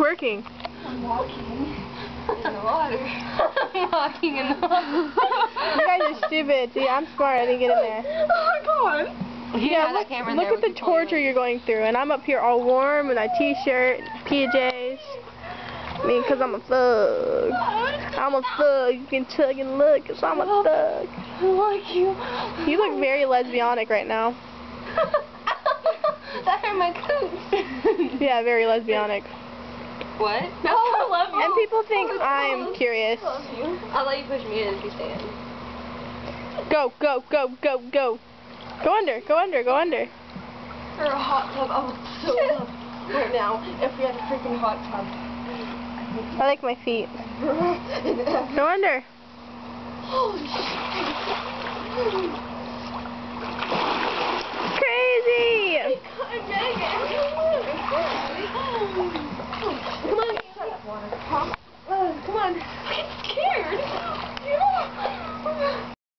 twerking? I'm walking in the water. I'm walking in the water. You guys are stupid. See, I'm smart. I didn't get in there. Oh my god. Yeah, look, that camera in look there, at the torture you're going through, and I'm up here all warm in a t-shirt, PJs. I mean, because I'm a thug. I'm a thug. You can tug and look, because I'm a thug. I like you. You look very lesbianic right now. That hurt my cooch. Yeah, very lesbianic. What? No, I love you. And people think I'm curious. I love you. I'll let you push me in if you stay in. Go, go, go, go, go. Go under, go under, go under. For a hot tub, I would so love right now if we had a freaking hot tub. I like my feet. Go under. Holy shit. Crazy! I'm Megan.